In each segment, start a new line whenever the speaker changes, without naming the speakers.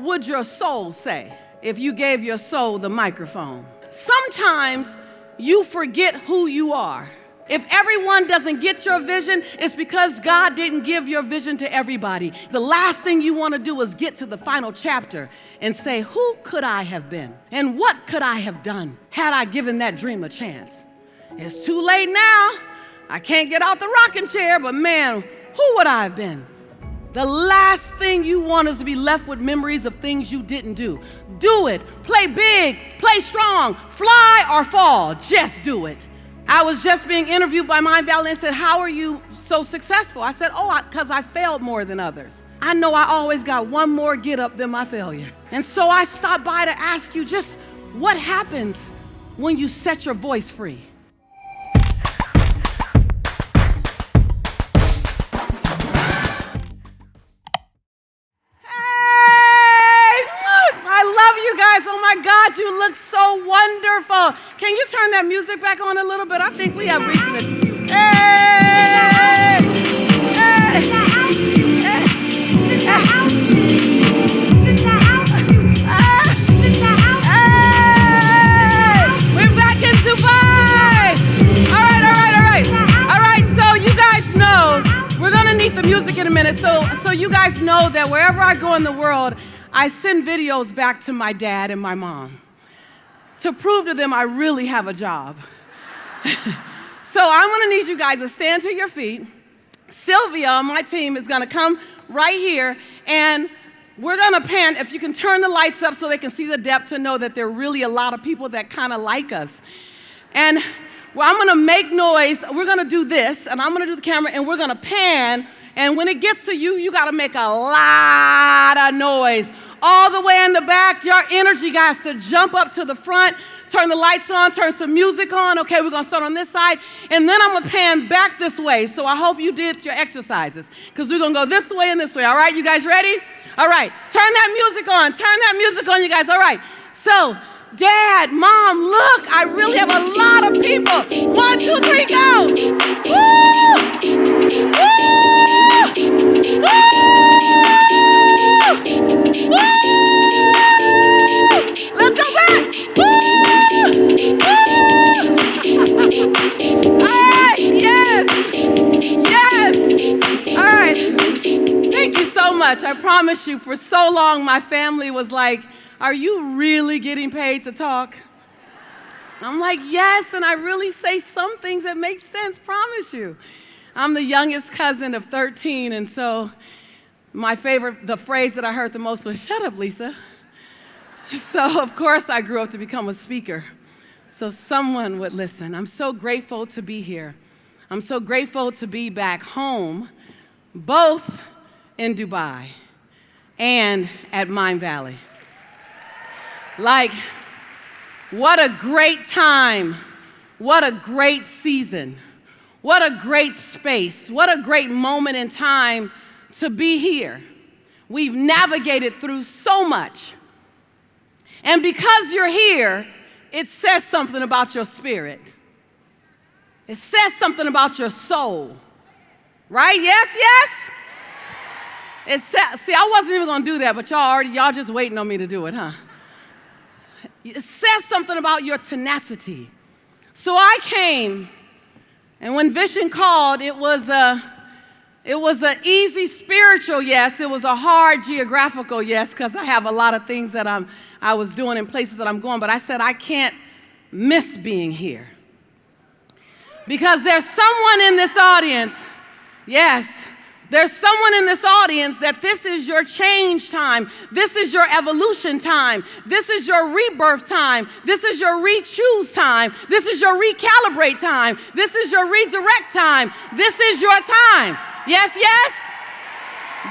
would your soul say if you gave your soul the microphone? Sometimes you forget who you are. If everyone doesn't get your vision, it's because God didn't give your vision to everybody. The last thing you want to do is get to the final chapter and say, who could I have been? And what could I have done had I given that dream a chance? It's too late now. I can't get out the rocking chair, but man, who would I have been? The last thing you want is to be left with memories of things you didn't do. Do it. Play big. Play strong. Fly or fall. Just do it. I was just being interviewed by Mindvalley and said, how are you so successful? I said, because I failed more than others. I know I always got one more get up than my failure. And so I stopped by to ask you just what happens when you set your voice free? Oh my God, you look so wonderful. Can you turn that music back on a little bit? I think we have reason to. Hey! Hey! We're back in Dubai. All right. So you guys know, we're gonna need the music in a minute. So you guys know that wherever I go in the world, I send videos back to my dad and my mom to prove to them I really have a job. So I'm gonna need you guys to stand to your feet. Sylvia on my team is gonna come right here, and we're gonna pan, if you can turn the lights up so they can see the depth to know that there are really a lot of people that kind of like us. And I'm gonna make noise, we're gonna do this, and I'm gonna do the camera, and we're gonna pan. And when it gets to you, you gotta make a lot of noise. All the way in the back, your energy has to jump up to the front, turn the lights on, turn some music on. Okay, we're gonna start on this side. And then I'm gonna pan back this way. So I hope you did your exercises, because we're gonna go this way and this way. All right, you guys ready? All right, turn that music on, you guys. All right, so Dad, Mom, look, I really have a lot of people. 1, 2, 3, go. Woo! Woo! Woo! Woo! Let's go back. Woo! Woo! All right, yes. All right, thank you so much. I promise you, for so long, my family was like, are you really getting paid to talk? I'm like, yes, and I really say some things that make sense, promise you. I'm the youngest cousin of 13, and so the phrase that I heard the most was, shut up, Lisa. So, of course, I grew up to become a speaker, so someone would listen. I'm so grateful to be here. I'm so grateful to be back home, both in Dubai and at Mindvalley. Like, what a great time, what a great season, what a great space, what a great moment in time to be here. We've navigated through so much. And because you're here, it says something about your spirit. It says something about your soul, right? Yes? See, I wasn't even gonna do that, but y'all just waiting on me to do it, huh? It says something about your tenacity. So I came, and when Vision called, it was an easy spiritual yes. It was a hard geographical yes, because I have a lot of things that I was doing in places that I'm going. But I said I can't miss being here, because there's someone in this audience. Yes. There's someone in this audience that this is your change time. This is your evolution time. This is your rebirth time. This is your re-choose time. This is your recalibrate time. This is your redirect time. This is your time. Yes?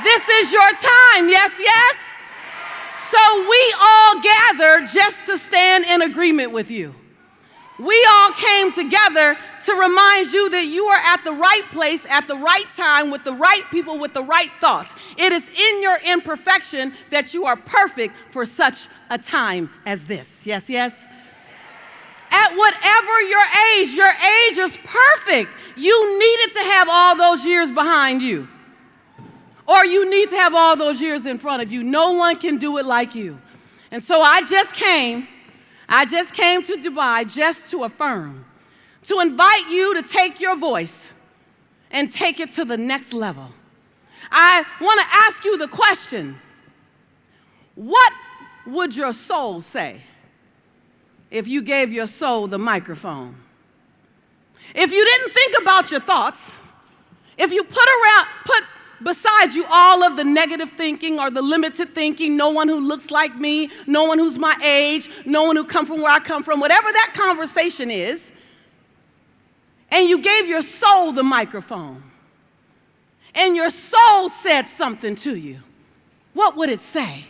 This is your time. Yes? So we all gather just to stand in agreement with you. We all came together to remind you that you are at the right place at the right time with the right people with the right thoughts. It is in your imperfection that you are perfect for such a time as this. Yes? At whatever your age is perfect. You needed to have all those years behind you, or you need to have all those years in front of you. No one can do it like you. And so I just came to Dubai just to affirm, to invite you to take your voice and take it to the next level. I want to ask you the question, what would your soul say if you gave your soul the microphone? If you didn't think about your thoughts, if you put beside you all of the negative thinking or the limited thinking, no one who looks like me, no one who's my age, no one who comes from where I come from, whatever that conversation is, and you gave your soul the microphone, and your soul said something to you, what would it say?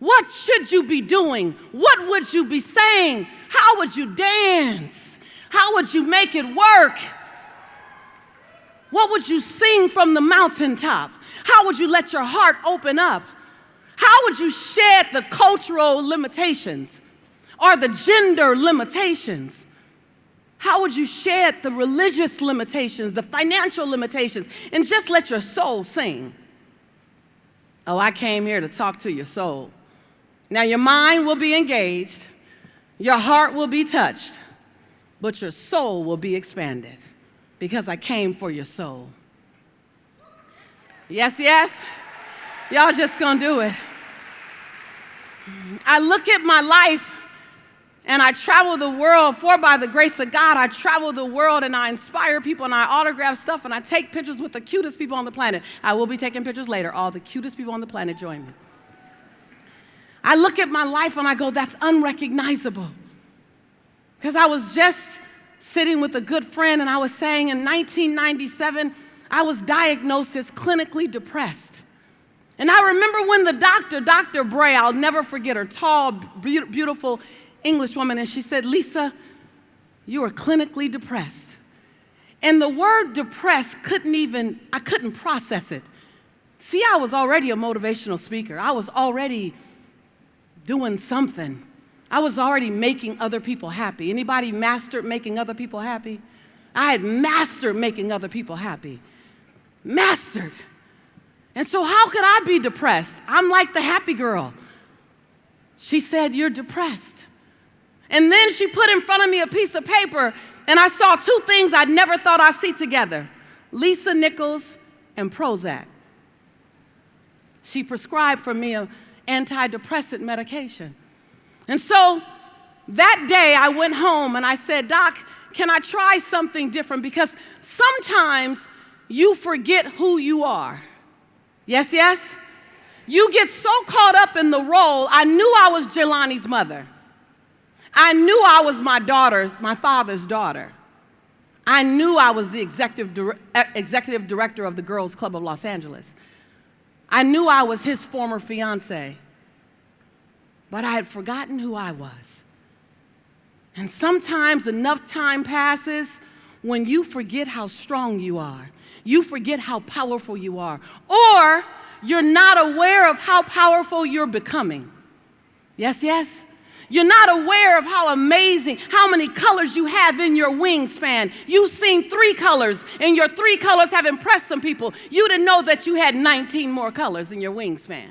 What should you be doing? What would you be saying? How would you dance? How would you make it work? What would you sing from the mountaintop? How would you let your heart open up? How would you shed the cultural limitations or the gender limitations? How would you shed the religious limitations, the financial limitations, and just let your soul sing? Oh, I came here to talk to your soul. Now, your mind will be engaged, your heart will be touched, but your soul will be expanded because I came for your soul. Yes, yes? Y'all just gonna do it. I look at my life and I travel the world, for by the grace of God, I travel the world and I inspire people and I autograph stuff and I take pictures with the cutest people on the planet. I will be taking pictures later. All the cutest people on the planet join me. I look at my life and I go, that's unrecognizable. Because I was just sitting with a good friend and I was saying in 1997, I was diagnosed as clinically depressed. And I remember when the Dr. Bray, I'll never forget her, tall, beautiful English woman, and she said, Lisa, you are clinically depressed. And the word depressed I couldn't process it. See, I was already a motivational speaker. I was already doing something. I was already making other people happy. Anybody mastered making other people happy? I had mastered making other people happy. Mastered. And so how could I be depressed? I'm like the happy girl. She said, you're depressed. And then she put in front of me a piece of paper, and I saw two things I never thought I'd see together: Lisa Nichols and Prozac. She prescribed for me an antidepressant medication. And so that day I went home and I said, Doc, can I try something different? Because sometimes you forget who you are. Yes, yes? You get so caught up in the role. I knew I was Jelani's mother. I knew I was my father's daughter. I knew I was the executive director of the Girls Club of Los Angeles. I knew I was his former fiance. But I had forgotten who I was. And sometimes enough time passes when you forget how strong you are. You forget how powerful you are. Or you're not aware of how powerful you're becoming. Yes, yes? You're not aware of how amazing, how many colors you have in your wingspan. You've seen 3 colors, and your 3 colors have impressed some people. You didn't know that you had 19 more colors in your wingspan.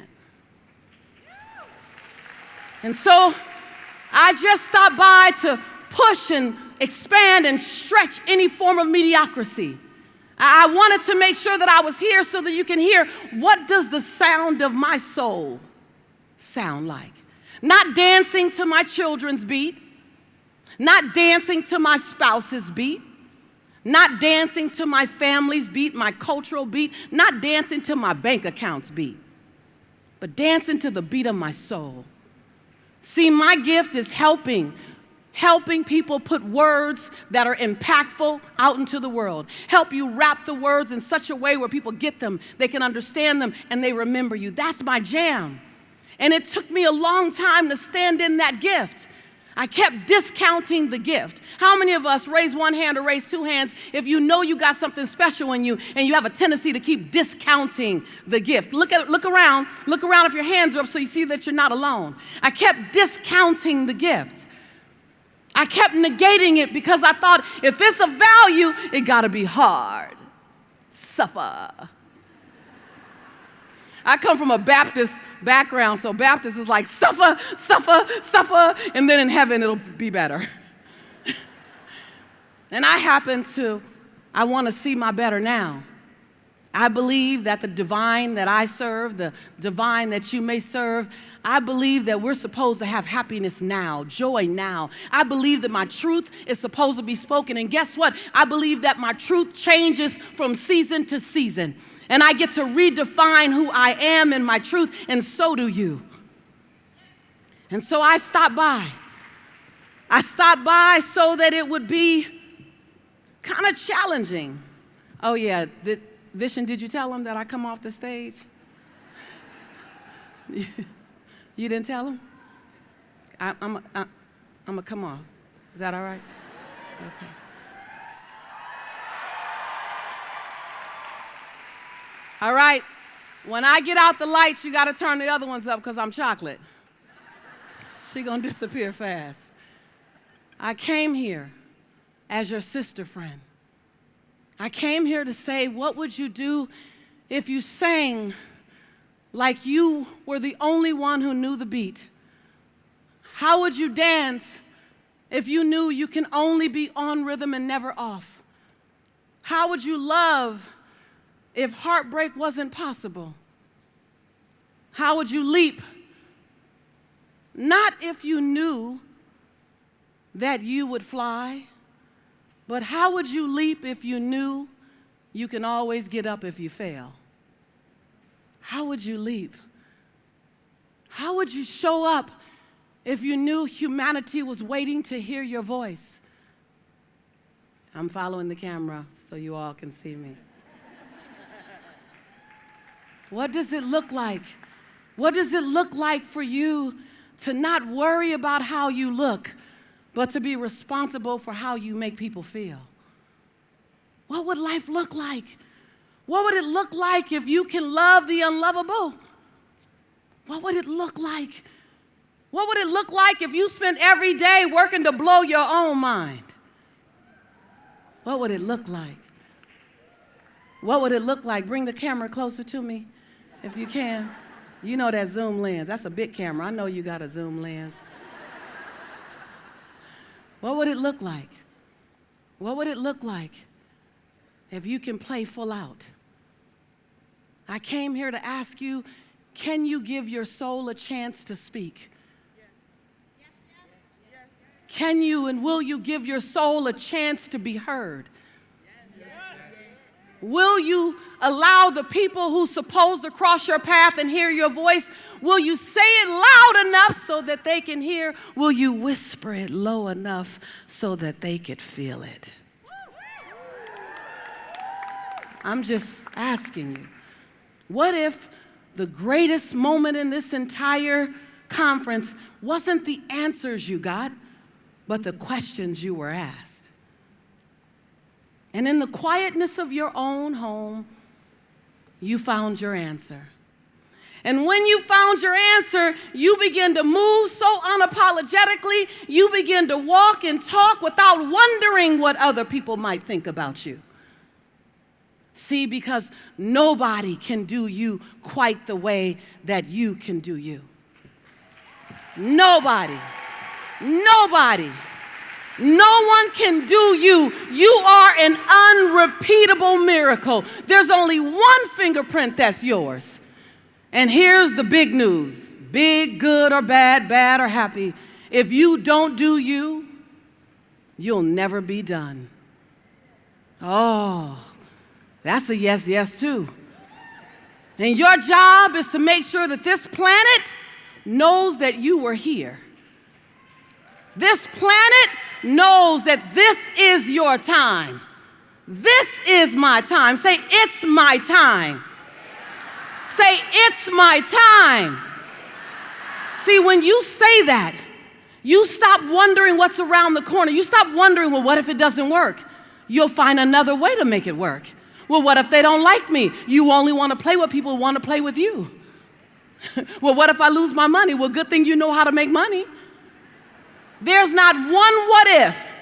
And so I just stopped by to push and expand and stretch any form of mediocrity. I wanted to make sure that I was here so that you can hear, what does the sound of my soul sound like? Not dancing to my children's beat, not dancing to my spouse's beat, not dancing to my family's beat, my cultural beat, not dancing to my bank account's beat, but dancing to the beat of my soul. See, my gift is helping people put words that are impactful out into the world. Help you wrap the words in such a way where people get them, they can understand them, and they remember you. That's my jam. And it took me a long time to stand in that gift. I kept discounting the gift. How many of us raise one hand or raise 2 hands if you know you got something special in you and you have a tendency to keep discounting the gift? Look around if your hands are up so you see that you're not alone. I kept discounting the gift. I kept negating it because I thought if it's a value, it gotta be hard, suffer. I come from a Baptist background, so Baptist is like, suffer, suffer, suffer, and then in heaven it'll be better. And I want to see my better now. I believe that the divine that I serve, the divine that you may serve, I believe that we're supposed to have happiness now, joy now. I believe that my truth is supposed to be spoken. And guess what? I believe that my truth changes from season to season. And I get to redefine who I am in my truth, and so do you. And so I stopped by. I stopped by so that it would be kind of challenging. Oh yeah, Vision, did you tell him that I come off the stage? You didn't tell him? I'm gonna come off. Is that all right? Okay. All right. When I get out the lights, you gotta turn the other ones up because I'm chocolate. She gonna disappear fast. I came here as your sister friend. I came here to say, what would you do if you sang like you were the only one who knew the beat? How would you dance if you knew you can only be on rhythm and never off? How would you love if heartbreak wasn't possible? How would you leap? Not if you knew that you would fly, but how would you leap if you knew you can always get up if you fail? How would you leap? How would you show up if you knew humanity was waiting to hear your voice? I'm following the camera so you all can see me. What does it look like? What does it look like for you to not worry about how you look, but to be responsible for how you make people feel? What would life look like? What would it look like if you can love the unlovable? What would it look like? What would it look like if you spent every day working to blow your own mind? What would it look like? What would it look like? Bring the camera closer to me if you can. You know that zoom lens. That's a big camera. I know you got a zoom lens. What would it look like? What would it look like if you can play full out? I came here to ask you, can you give your soul a chance to speak? Can you and will you give your soul a chance to be heard? Will you allow the people who's supposed to cross your path and hear your voice, will you say it loud enough so that they can hear? Will you whisper it low enough so that they could feel it? I'm just asking you, what if the greatest moment in this entire conference wasn't the answers you got, but the questions you were asked? And in the quietness of your own home, you found your answer. And when you found your answer, you begin to move so unapologetically, you begin to walk and talk without wondering what other people might think about you. See, because nobody can do you quite the way that you can do you. Nobody. Nobody. No one can do you. You are an unrepeatable miracle. There's only one fingerprint that's yours. And here's the big news. Big, good, or bad, bad or happy. If you don't do you, you'll never be done. Oh, that's a yes, yes, too. And your job is to make sure that this planet knows that you were here. This planet knows that this is your time. This is my time. Say, it's my time. Say, it's my time. See, when you say that, you stop wondering what's around the corner. You stop wondering, well, what if it doesn't work? You'll find another way to make it work. Well, what if they don't like me? You only want to play with people who want to play with you. Well, what if I lose my money? Well, good thing you know how to make money. There's not one what if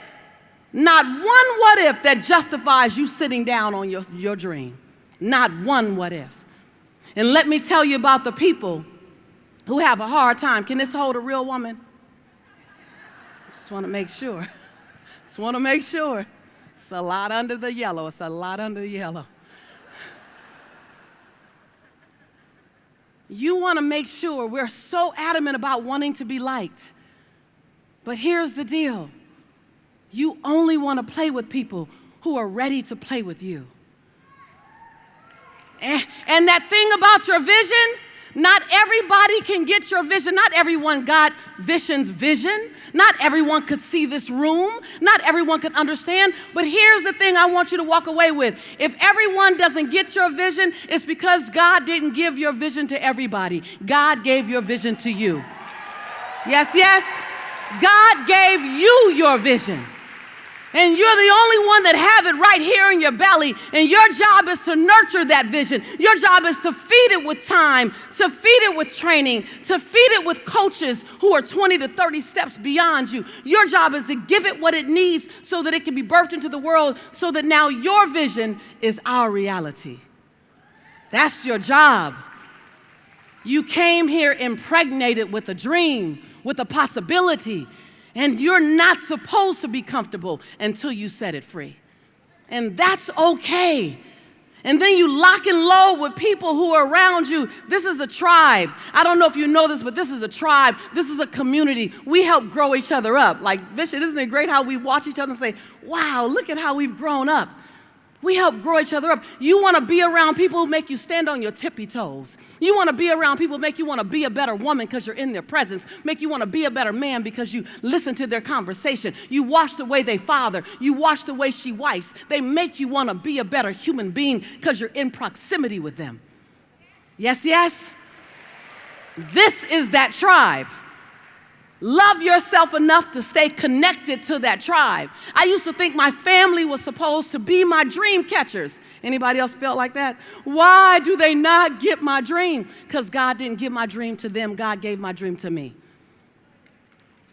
that justifies you sitting down on your dream. Not one what if. And let me tell you about the people who have a hard time. Can this hold a real woman? Just want to make sure. Just want to make sure. It's a lot under the yellow. It's a lot under the yellow. You want to make sure. We're so adamant about wanting to be liked. But here's the deal. You only want to play with people who are ready to play with you. And that thing about your vision, not everybody can get your vision. Not everyone got Vision's vision. Not everyone could see this room. Not everyone could understand. But here's the thing I want you to walk away with. If everyone doesn't get your vision, it's because God didn't give your vision to everybody. God gave your vision to you. Yes, yes. God gave you your vision. And you're the only one that have it right here in your belly. And your job is to nurture that vision. Your job is to feed it with time, to feed it with training, to feed it with coaches who are 20 to 30 steps beyond you. Your job is to give it what it needs so that it can be birthed into the world, so that now your vision is our reality. That's your job. You came here impregnated with a dream, with a possibility. And you're not supposed to be comfortable until you set it free. And that's okay. And then you lock and load with people who are around you. This is a tribe. I don't know if you know this, but this is a tribe. This is a community. We help grow each other up. Like, Bishop, isn't it great how we watch each other and say, wow, look at how we've grown up. We help grow each other up. You want to be around people who make you stand on your tippy toes. You want to be around people who make you want to be a better woman because you're in their presence. Make you want to be a better man because you listen to their conversation. You watch the way they father. You watch the way she wifes. They make you want to be a better human being because you're in proximity with them. Yes, yes? This is that tribe. Love yourself enough to stay connected to that tribe. I used to think my family was supposed to be my dream catchers. Anybody else felt like that? Why do they not get my dream? Because God didn't give my dream to them. God gave my dream to me.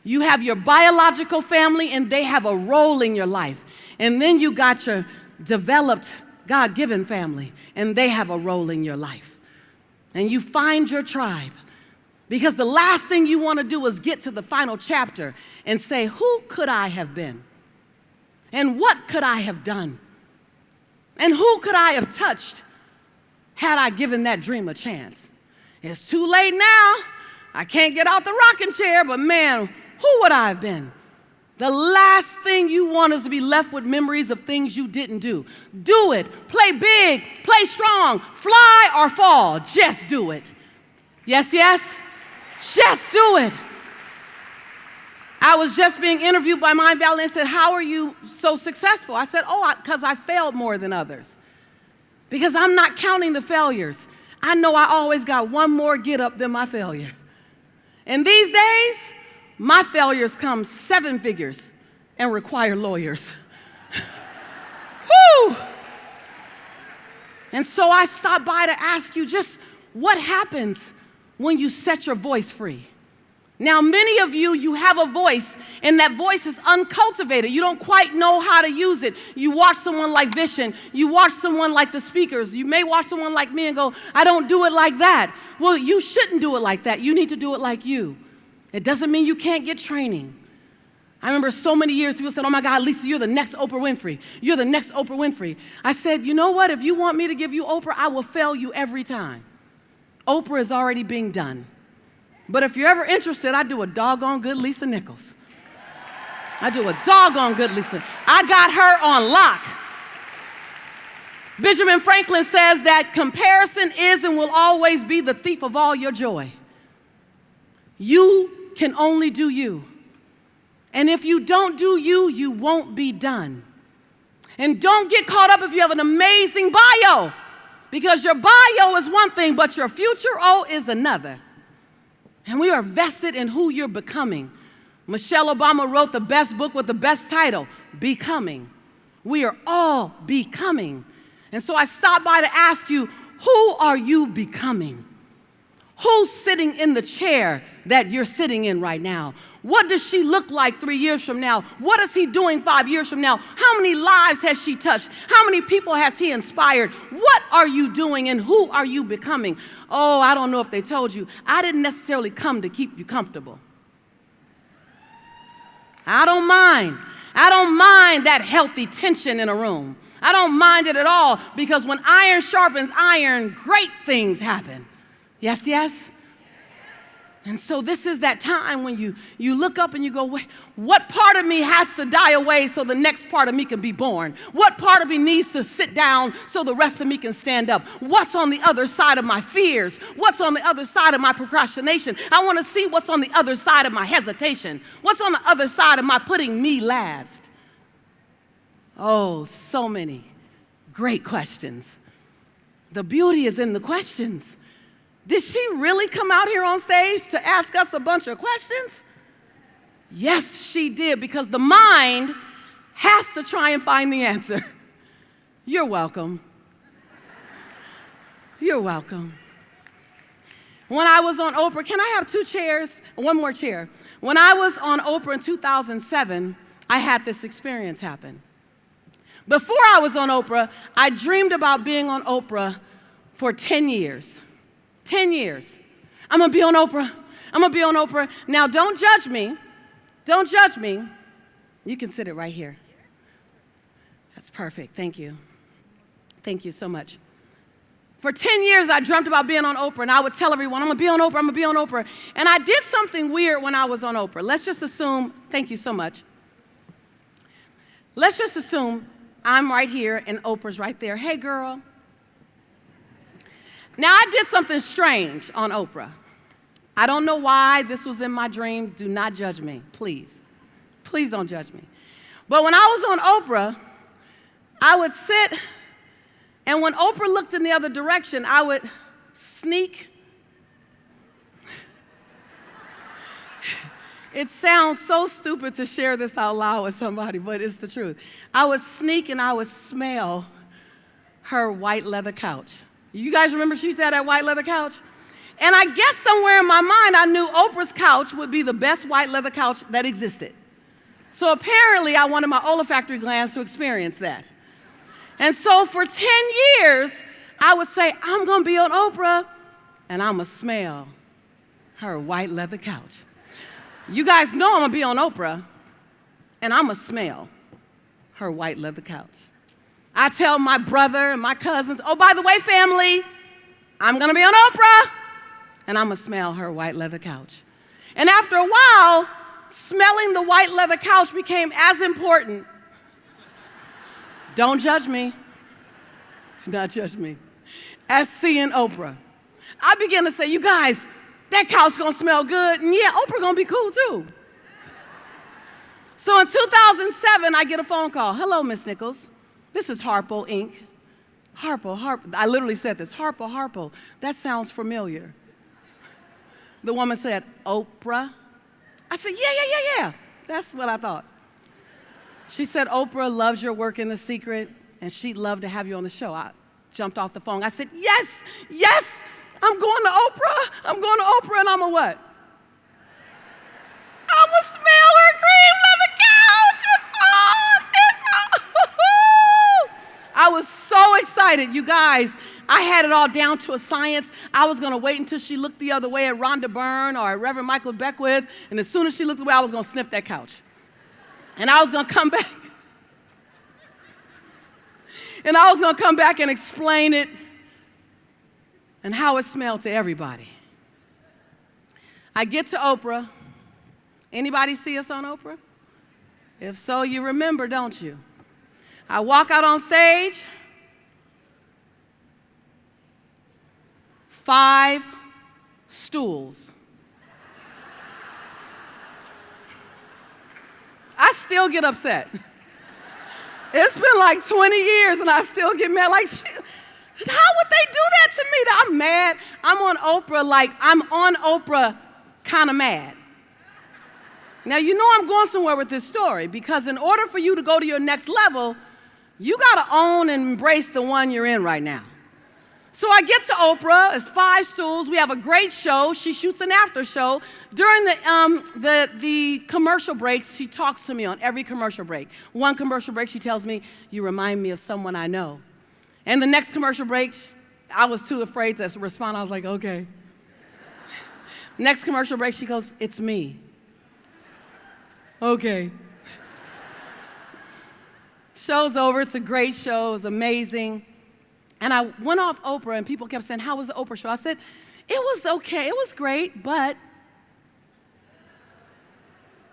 You have your biological family, and they have a role in your life. And then you got your developed, God-given family, and they have a role in your life. And you find your tribe. Because the last thing you want to do is get to the final chapter and say, who could I have been? And what could I have done? And who could I have touched had I given that dream a chance? It's too late now. I can't get out the rocking chair, but man, who would I have been? The last thing you want is to be left with memories of things you didn't do. Do it. Play big. Play strong. Fly or fall. Just do it. Yes, yes? Just do it. I was just being interviewed by Mindvalley and said, how are you so successful? I said, because I failed more than others. Because I'm not counting the failures. I know I always got one more get up than my failure. And these days, my failures come 7 figures and require lawyers. Woo! And so I stopped by to ask you just what happens when you set your voice free. Now, many of you, you have a voice, and that voice is uncultivated. You don't quite know how to use it. You watch someone like Vision. You watch someone like the speakers. You may watch someone like me and go, I don't do it like that. Well, you shouldn't do it like that. You need to do it like you. It doesn't mean you can't get training. I remember so many years people said, oh my God, Lisa, you're the next Oprah Winfrey. You're the next Oprah Winfrey. I said, you know what? If you want me to give you Oprah, I will fail you every time. Oprah is already being done. But if you're ever interested, I do a doggone good Lisa Nichols. I do a doggone good Lisa. I got her on lock. Benjamin Franklin says that comparison is and will always be the thief of all your joy. You can only do you. And if you don't do you, you won't be done. And don't get caught up if you have an amazing bio. Because your bio is one thing, but your future, is another. And we are vested in who you're becoming. Michelle Obama wrote the best book with the best title, Becoming. We are all becoming. And so I stopped by to ask you, who are you becoming? Who's sitting in the chair that you're sitting in right now? What does she look like 3 years from now? What is he doing 5 years from now? How many lives has she touched? How many people has he inspired? What are you doing and who are you becoming? Oh, I don't know if they told you. I didn't necessarily come to keep you comfortable. I don't mind. I don't mind that healthy tension in a room. I don't mind it at all, because when iron sharpens iron, great things happen. Yes, yes? And so this is that time when you look up and you go, wait, what part of me has to die away so the next part of me can be born? What part of me needs to sit down so the rest of me can stand up? What's on the other side of my fears? What's on the other side of my procrastination? I want to see what's on the other side of my hesitation. What's on the other side of my putting me last? Oh, so many great questions. The beauty is in the questions. Did she really come out here on stage to ask us a bunch of questions? Yes, she did, because the mind has to try and find the answer. You're welcome. You're welcome. When I was on Oprah, can I have 2 chairs? One more chair. When I was on Oprah in 2007, I had this experience happen. Before I was on Oprah, I dreamed about being on Oprah for 10 years. 10 years. I'm going to be on Oprah. I'm going to be on Oprah. Now, don't judge me. Don't judge me. You can sit it right here. That's perfect. Thank you. Thank you so much. For 10 years, I dreamt about being on Oprah, and I would tell everyone, I'm going to be on Oprah, I'm going to be on Oprah. And I did something weird when I was on Oprah. Let's just assume, thank you so much. Let's just assume I'm right here and Oprah's right there. Hey, girl. Now, I did something strange on Oprah. I don't know why this was in my dream. Do not judge me, please. Please don't judge me. But when I was on Oprah, I would sit, and when Oprah looked in the other direction, I would sneak. It sounds so stupid to share this out loud with somebody, but it's the truth. I would sneak and I would smell her white leather couch. You guys remember she used to have that white leather couch? And I guess somewhere in my mind, I knew Oprah's couch would be the best white leather couch that existed. So apparently, I wanted my olfactory glands to experience that. And so for 10 years, I would say, I'm going to be on Oprah, and I'm going to smell her white leather couch. You guys know I'm going to be on Oprah, and I'm going to smell her white leather couch. I tell my brother and my cousins, oh, by the way, family, I'm going to be on Oprah, and I'm going to smell her white leather couch. And after a while, smelling the white leather couch became as important. Don't judge me. Do not judge me. As seeing Oprah. I began to say, you guys, that couch going to smell good, and yeah, Oprah going to be cool too. So in 2007, I get a phone call. Hello, Miss Nichols. This is Harpo, Inc. Harpo. I literally said this. Harpo. That sounds familiar. The woman said, Oprah. I said, yeah. That's what I thought. She said, Oprah loves your work in The Secret, and she'd love to have you on the show. I jumped off the phone. I said, yes, I'm going to Oprah. I'm going to Oprah, and I'm a what? I'm going to smell her cream leather couch. It's on. I was so excited, you guys. I had it all down to a science. I was going to wait until she looked the other way at Rhonda Byrne or at Reverend Michael Beckwith, and as soon as she looked away, I was going to sniff that couch. And I was going to come back. And I was going to come back and explain it and how it smelled to everybody. I get to Oprah. Anybody see us on Oprah? If so, you remember, don't you? I walk out on stage. 5 stools. I still get upset. It's been like 20 years and I still get mad. Like, how would they do that to me? I'm mad. I'm on Oprah like I'm on Oprah kind of mad. Now, you know I'm going somewhere with this story because in order for you to go to your next level, you got to own and embrace the one you're in right now. So I get to Oprah. It's 5 stools. We have a great show. She shoots an after show. During the commercial breaks, she talks to me on every commercial break. One commercial break, she tells me, "You remind me of someone I know." And the next commercial break, I was too afraid to respond. I was like, okay. Next commercial break, she goes, "It's me." Okay. Show's over. It's a great show. It's amazing. And I went off Oprah, and people kept saying, "How was the Oprah show?" I said, "It was okay. It was great, but..."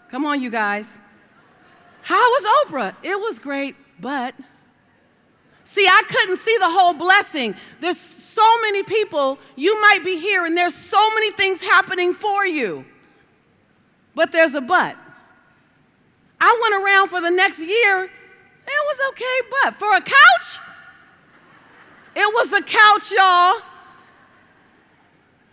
Come on, you guys. How was Oprah? It was great, but... See, I couldn't see the whole blessing. There's so many people, you might be here, and there's so many things happening for you. But there's a but. I went around for the next year, it was okay, but for a couch, it was a couch, y'all.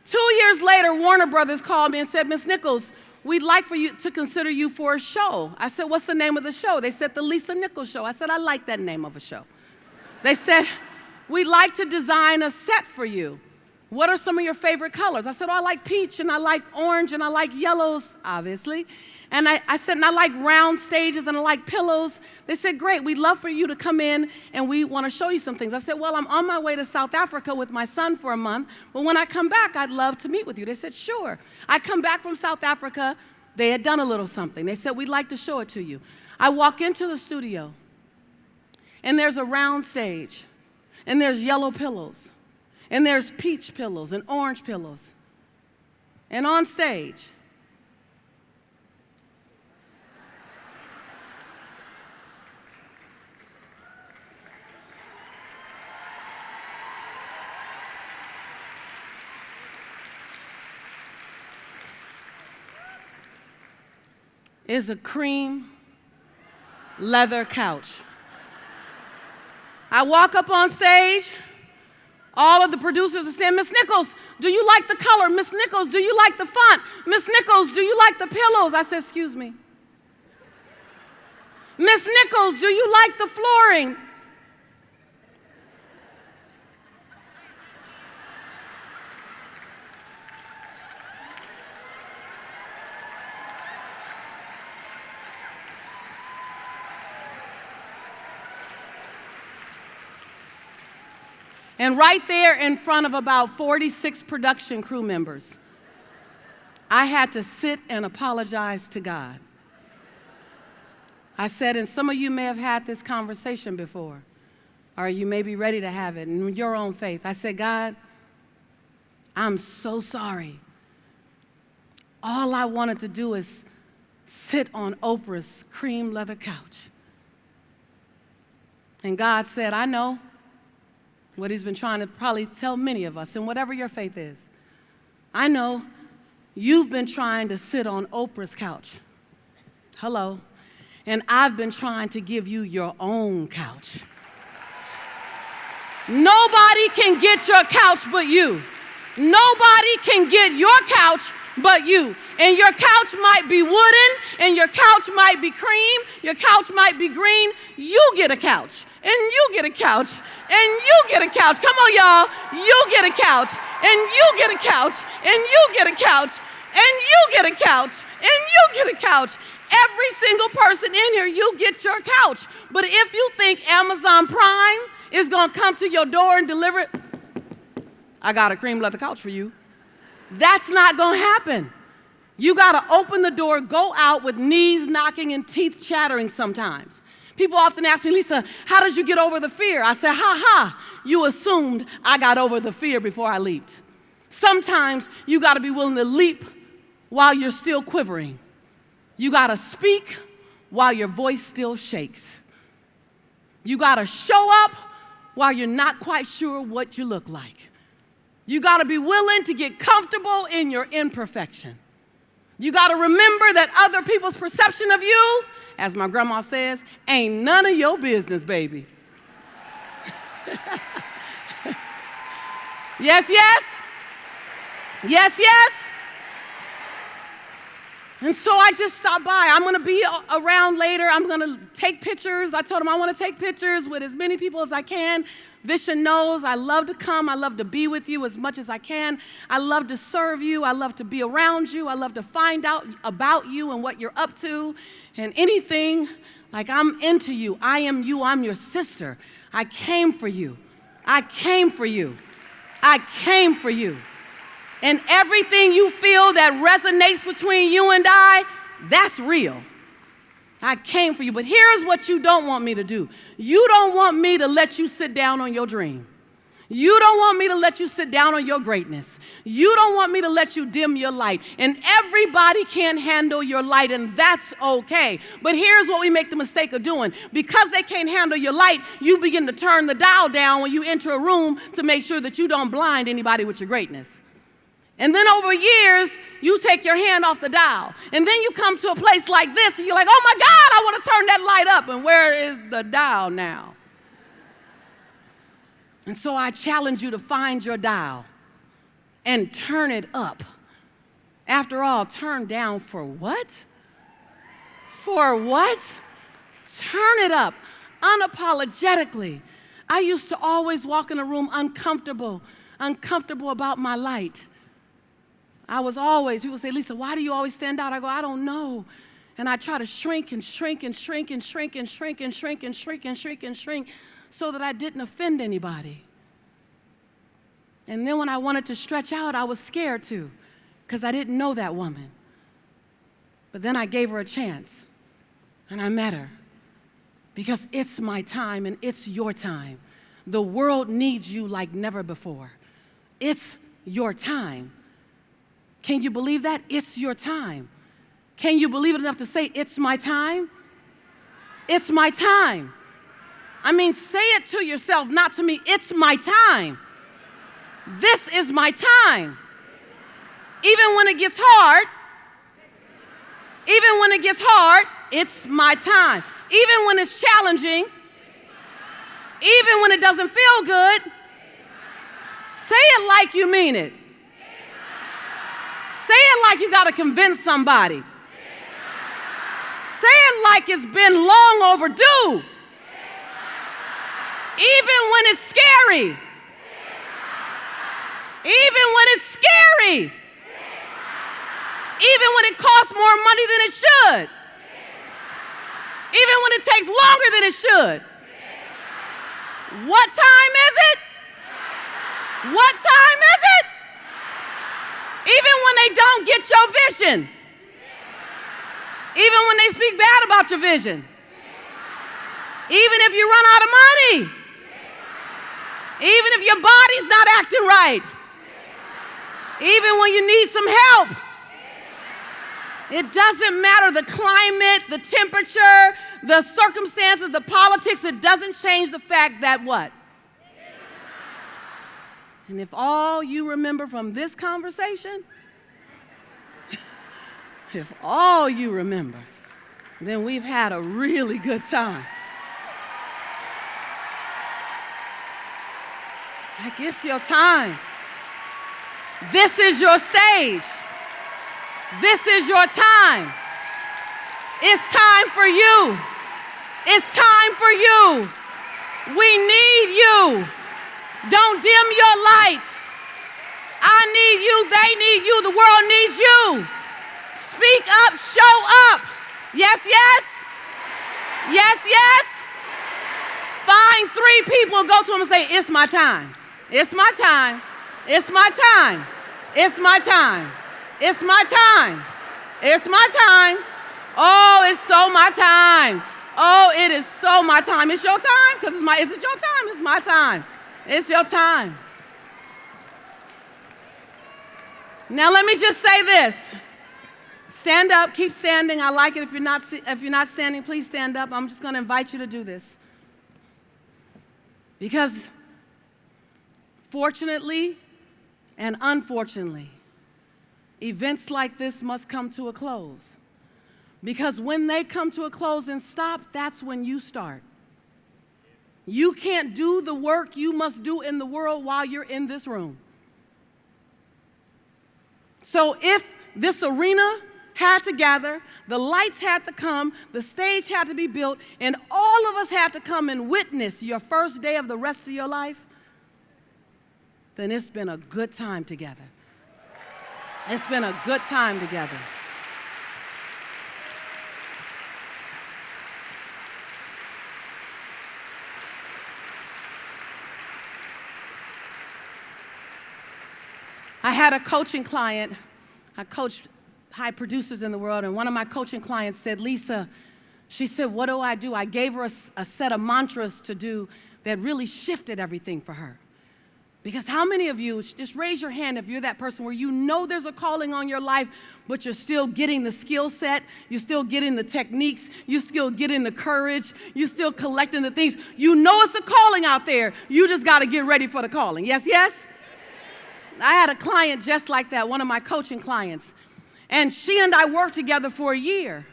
2 years later, Warner Brothers called me and said, "Miss Nichols, we'd like for you to consider you for a show." I said, "What's the name of the show?" They said, "The Lisa Nichols Show." I said, "I like that name of a show." They said, "We'd like to design a set for you. What are some of your favorite colors?" I said, "Oh, I like peach, and I like orange, and I like yellows, obviously." And I said, "And I like round stages, and I like pillows." They said, "Great, we'd love for you to come in, and we want to show you some things." I said, "Well, I'm on my way to South Africa with my son for a month, but when I come back, I'd love to meet with you." They said, "Sure." I come back from South Africa. They had done a little something. They said, "We'd like to show it to you." I walk into the studio, and there's a round stage, and there's yellow pillows, and there's peach pillows and orange pillows. And on stage, is a cream leather couch. I walk up on stage. All of the producers are saying, "Miss Nichols, do you like the color? Miss Nichols, do you like the font? Miss Nichols, do you like the pillows?" I said, "Excuse me. Miss Nichols, do you like the flooring?" And right there in front of about 46 production crew members, I had to sit and apologize to God. I said, and some of you may have had this conversation before, or you may be ready to have it in your own faith. I said, "God, I'm so sorry. All I wanted to do is sit on Oprah's cream leather couch." And God said, "I know what he's been trying to probably tell many of us, and whatever your faith is. I know you've been trying to sit on Oprah's couch. Hello. And I've been trying to give you your own couch. Nobody can get your couch but you. Nobody can get your couch but you. And your couch might be wooden, and your couch might be cream, your couch might be green. You get a couch, and you get a couch, and you get a couch. Come on, y'all. You get a couch, and you get a couch, and you get a couch, and you get a couch, and you get a couch. Every single person in here, you get your couch. But if you think Amazon Prime is going to come to your door and deliver it, "I got a cream leather couch for you," that's not going to happen. You got to open the door, go out with knees knocking and teeth chattering sometimes. People often ask me, "Lisa, how did you get over the fear?" I said, "Ha, you assumed I got over the fear before I leaped." Sometimes you got to be willing to leap while you're still quivering. You got to speak while your voice still shakes. You got to show up while you're not quite sure what you look like. You got to be willing to get comfortable in your imperfection. You got to remember that other people's perception of you, as my grandma says, ain't none of your business, baby. Yes, yes. Yes, yes. And so I just stopped by. I'm going to be around later. I'm going to take pictures. I told him I want to take pictures with as many people as I can. Vishen knows I love to come. I love to be with you as much as I can. I love to serve you. I love to be around you. I love to find out about you and what you're up to and anything. Like, I'm into you. I am you. I'm your sister. I came for you. I came for you. I came for you. And everything you feel that resonates between you and I, that's real. I came for you. But here's what you don't want me to do. You don't want me to let you sit down on your dream. You don't want me to let you sit down on your greatness. You don't want me to let you dim your light. And everybody can't handle your light, and that's okay. But here's what we make the mistake of doing. Because they can't handle your light, you begin to turn the dial down when you enter a room to make sure that you don't blind anybody with your greatness. And then over years, you take your hand off the dial. And then you come to a place like this, and you're like, oh my God, I want to turn that light up. And where is the dial now? And so I challenge you to find your dial and turn it up. After all, turn down for what? For what? Turn it up unapologetically. I used to always walk in a room uncomfortable about my light. People say, Lisa, why do you always stand out? I go, I don't know. And I try to shrink and shrink and shrink and shrink and shrink and shrink and shrink and shrink and shrink so that I didn't offend anybody. And then when I wanted to stretch out, I was scared to because I didn't know that woman. But then I gave her a chance and I met her because it's my time and it's your time. The world needs you like never before. It's your time. Can you believe that? It's your time. Can you believe it enough to say, it's my time? It's my time. I mean, say it to yourself, not to me. It's my time. This is my time. Even when it gets hard, it's my time. Even when it's challenging, even when it doesn't feel good, say it like you mean it. Say it like you got to convince somebody. Say it like it's been long overdue. Even when it's scary. Even when it's scary. Even when it costs more money than it should. Even when it takes longer than it should. What time is it? What time is it? Even when they don't get your vision. Even when they speak bad about your vision. Even if you run out of money. Even if your body's not acting right. Even when you need some help. It doesn't matter the climate, the temperature, the circumstances, the politics. It doesn't change the fact that what? And if all you remember from this conversation, if all you remember, then we've had a really good time. Like, it's your time. This is your stage. This is your time. It's time for you. It's time for you. We need you. Don't dim your light. I need you. They need you. The world needs you. Speak up. Show up. Yes, yes. Yes, yes. Find 3 people and go to them and say, it's my time. It's my time. It's my time. It's my time. It's my time. It's my time. Oh, it's so my time. Oh, it is so my time. It's your time? Because is it your time? It's my time. It's your time. Now let me just say this. Stand up, keep standing. I like it. If you're not standing, please stand up. I'm just going to invite you to do this. Because fortunately and unfortunately, events like this must come to a close. Because when they come to a close and stop, that's when you start. You can't do the work you must do in the world while you're in this room. So if this arena had to gather, the lights had to come, the stage had to be built, and all of us had to come and witness your first day of the rest of your life, then it's been a good time together. It's been a good time together. I had a coaching client. I coached high producers in the world, and one of my coaching clients said, Lisa, she said, what do? I gave her a set of mantras to do that really shifted everything for her. Because how many of you, just raise your hand if you're that person where you know there's a calling on your life, but you're still getting the skill set, you're still getting the techniques, you're still getting the courage, you're still collecting the things. You know it's a calling out there. You just got to get ready for the calling. Yes, yes? I had a client just like that, one of my coaching clients. And she and I worked together for a year.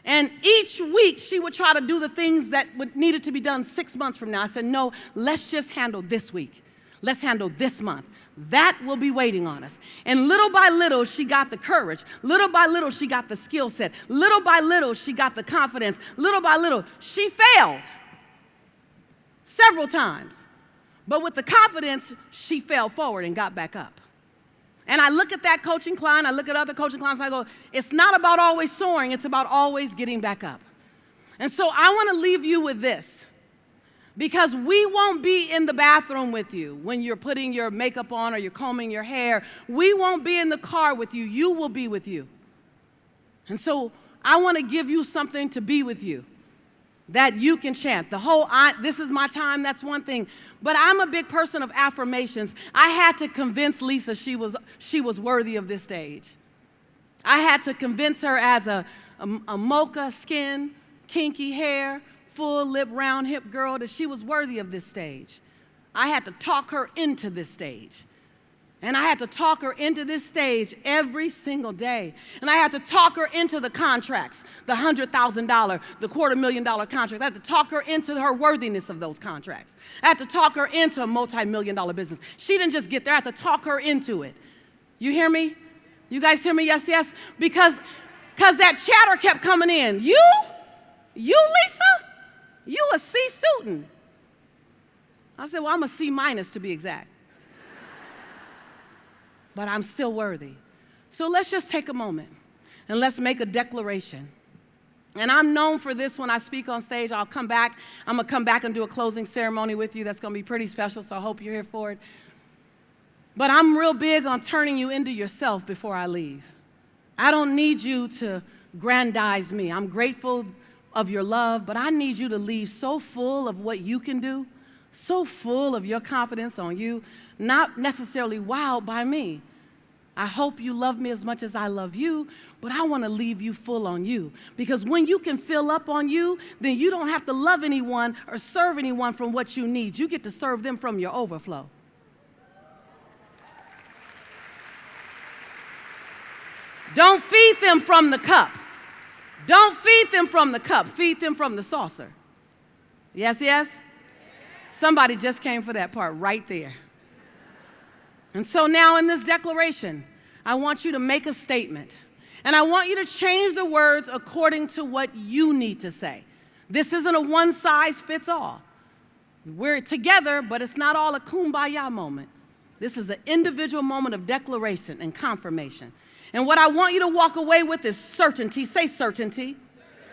And each week she would try to do the things that needed to be done 6 months from now. I said, no, let's just handle this week. Let's handle this month. That will be waiting on us. And little by little, she got the courage. Little by little, she got the skill set. Little by little, she got the confidence. Little by little, she failed several times. But with the confidence, she fell forward and got back up. And I look at that coaching client, I look at other coaching clients, and I go, it's not about always soaring, it's about always getting back up. And so I want to leave you with this, because we won't be in the bathroom with you when you're putting your makeup on or you're combing your hair. We won't be in the car with you. You will be with you. And so I want to give you something to be with you that you can chant. This is my time, that's one thing. But I'm a big person of affirmations. I had to convince Lisa she was worthy of this stage. I had to convince her as a mocha skin, kinky hair, full lip, round hip girl that she was worthy of this stage. I had to talk her into this stage. And I had to talk her into this stage every single day. And I had to talk her into the contracts, the $100,000, the $250,000 contract. I had to talk her into her worthiness of those contracts. I had to talk her into a multi-million-dollar business. She didn't just get there. I had to talk her into it. You hear me? You guys hear me? Yes, yes? Because that chatter kept coming in. You, Lisa? You a C student. I said, well, I'm a C minus to be exact. But I'm still worthy. So let's just take a moment and let's make a declaration. And I'm known for this when I speak on stage. I'm going to come back and do a closing ceremony with you. That's going to be pretty special, so I hope you're here for it. But I'm real big on turning you into yourself before I leave. I don't need you to grandize me. I'm grateful of your love, but I need you to leave so full of what you can do, so full of your confidence on you, not necessarily wowed by me. I hope you love me as much as I love you, but I want to leave you full on you. Because when you can fill up on you, then you don't have to love anyone or serve anyone from what you need. You get to serve them from your overflow. Don't feed them from the cup. Don't feed them from the cup. Feed them from the saucer. Yes, yes? Somebody just came for that part right there. And so now in this declaration, I want you to make a statement. And I want you to change the words according to what you need to say. This isn't a one-size-fits-all. We're together, but it's not all a kumbaya moment. This is an individual moment of declaration and confirmation. And what I want you to walk away with is certainty. Say certainty.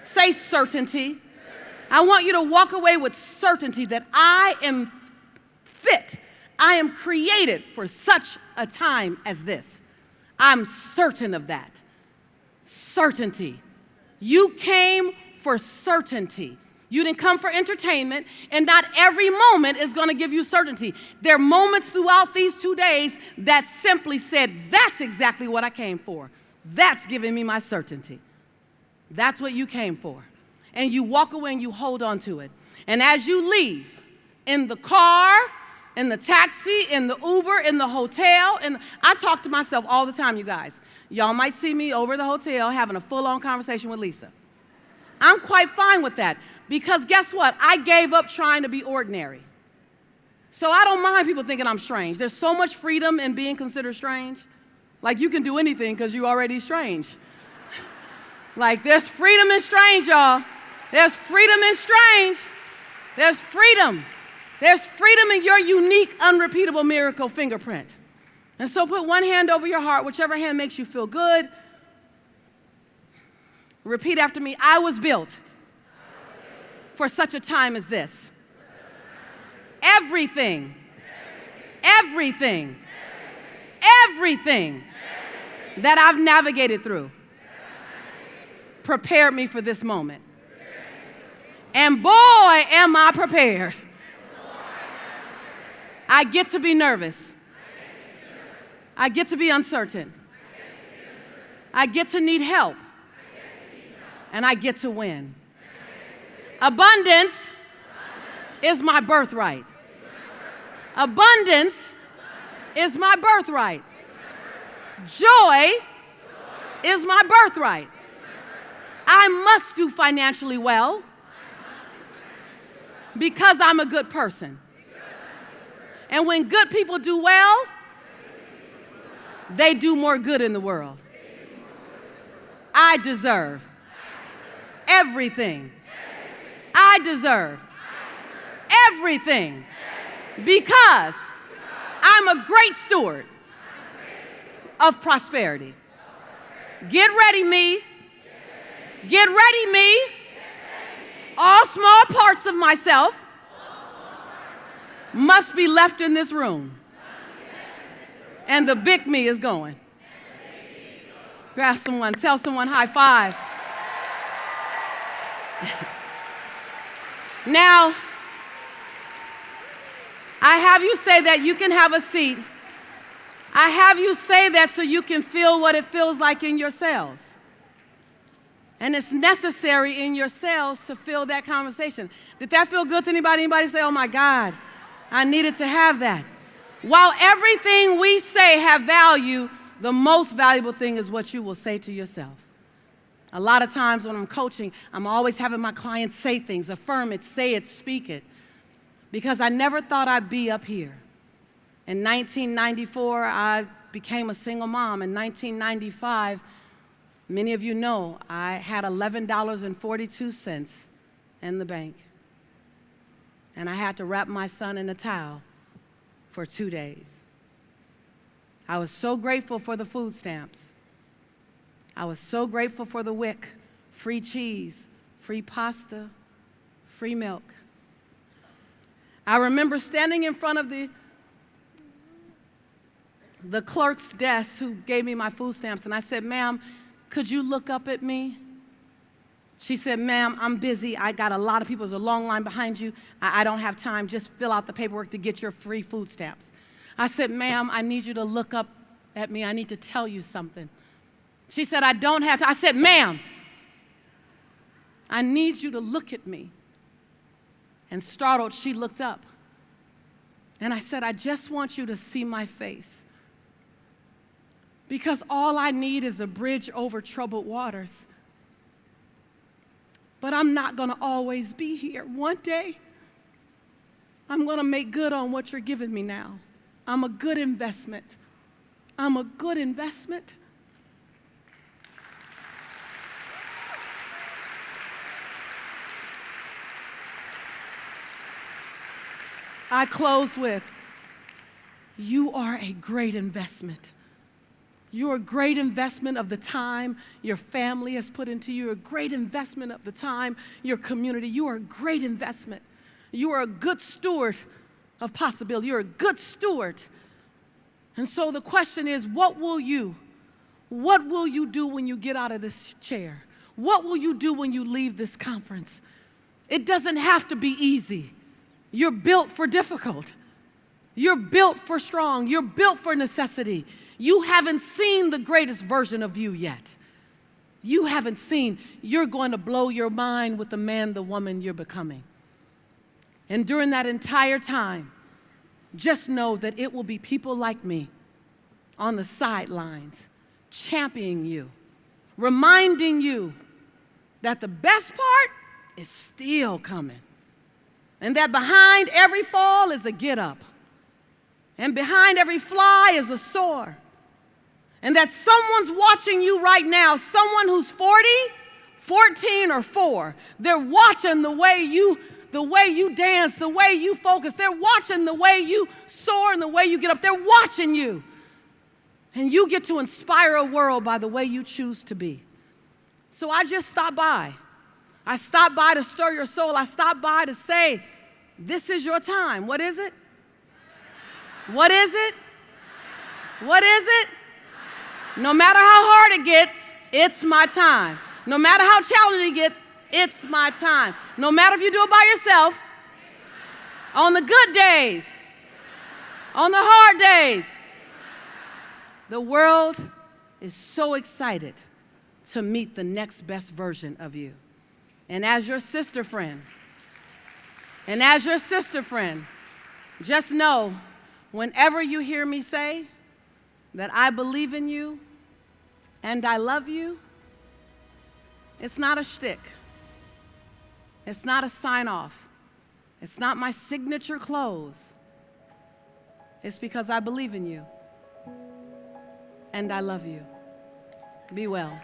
Say certainty. I want you to walk away with certainty that I am fit. I am created for such a time as this. I'm certain of that. Certainty. You came for certainty. You didn't come for entertainment, and not every moment is going to give you certainty. There are moments throughout these 2 days that simply said, that's exactly what I came for. That's giving me my certainty. That's what you came for. And you walk away and you hold on to it. And as you leave, in the car, in the taxi, in the Uber, in the hotel, and I talk to myself all the time, you guys. Y'all might see me over at the hotel having a full-on conversation with Lisa. I'm quite fine with that because guess what? I gave up trying to be ordinary. So I don't mind people thinking I'm strange. There's so much freedom in being considered strange. Like you can do anything because you're already strange. Like, there's freedom in strange, y'all. There's freedom in strange. There's freedom. There's freedom in your unique, unrepeatable miracle fingerprint. And so put one hand over your heart, whichever hand makes you feel good. Repeat after me. I was built for such a time as this. Everything that I've navigated through prepared me for this moment. And boy, am I prepared. I get to be nervous. I get to be uncertain. I get to need help. And I get to win. Abundance is my birthright. Abundance is my birthright. Joy is my birthright. I must do financially well because I'm a good person. And when good people do well, they do more good in the world. I deserve everything. I deserve everything because I'm a great steward of prosperity. Get ready, me. Get ready, me. All small parts of myself must be left in this room. And the big me is going. Grab someone, tell someone high five. Now, I have you say that you can have a seat. I have you say that so you can feel what it feels like in your cells. And it's necessary in your cells to feel that conversation. Did that feel good to anybody? Anybody say, oh my God, I needed to have that. While everything we say have value, the most valuable thing is what you will say to yourself. A lot of times when I'm coaching, I'm always having my clients say things, affirm it, say it, speak it, because I never thought I'd be up here. In 1994, I became a single mom. In 1995, many of you know, I had $11.42 in the bank. And I had to wrap my son in a towel for 2 days. I was so grateful for the food stamps. I was so grateful for the WIC, free cheese, free pasta, free milk. I remember standing in front of the clerk's desk who gave me my food stamps, and I said, ma'am, could you look up at me? She said, ma'am, I'm busy. I got a lot of people. There's a long line behind you. I don't have time. Just fill out the paperwork to get your free food stamps. I said, ma'am, I need you to look up at me. I need to tell you something. She said, I don't have to. I said, ma'am, I need you to look at me. And startled, she looked up. And I said, I just want you to see my face. Because all I need is a bridge over troubled waters. But I'm not going to always be here. One day, I'm going to make good on what you're giving me now. I'm a good investment. I'm a good investment. I close with, you are a great investment. You're a great investment of the time your family has put into you. You're a great investment of the time your community. You are a great investment. You are a good steward of possibility. You're a good steward. And so the question is, what will you do when you get out of this chair? What will you do when you leave this conference? It doesn't have to be easy. You're built for difficult. You're built for strong. You're built for necessity. You haven't seen the greatest version of you yet. You haven't seen. You're going to blow your mind with the man, the woman you're becoming. And during that entire time, just know that it will be people like me on the sidelines, championing you, reminding you that the best part is still coming. And that behind every fall is a get up. And behind every fly is a soar. And that someone's watching you right now, someone who's 40 14 or 4. They're watching the way you dance, the way you focus. They're watching the way you soar and the way you get up. They're watching you. And you get to inspire a world by the way you choose to be. So I just stopped by. I stopped by to stir your soul. I stopped by to say, this is your time. What is it? What is it? What is it? No matter how hard it gets, it's my time. No matter how challenging it gets, it's my time. No matter if you do it by yourself, on the good days, on the hard days, the world is so excited to meet the next best version of you. And as your sister friend, just know, whenever you hear me say that I believe in you and I love you, it's not a shtick. It's not a sign off. It's not my signature close. It's because I believe in you and I love you. Be well.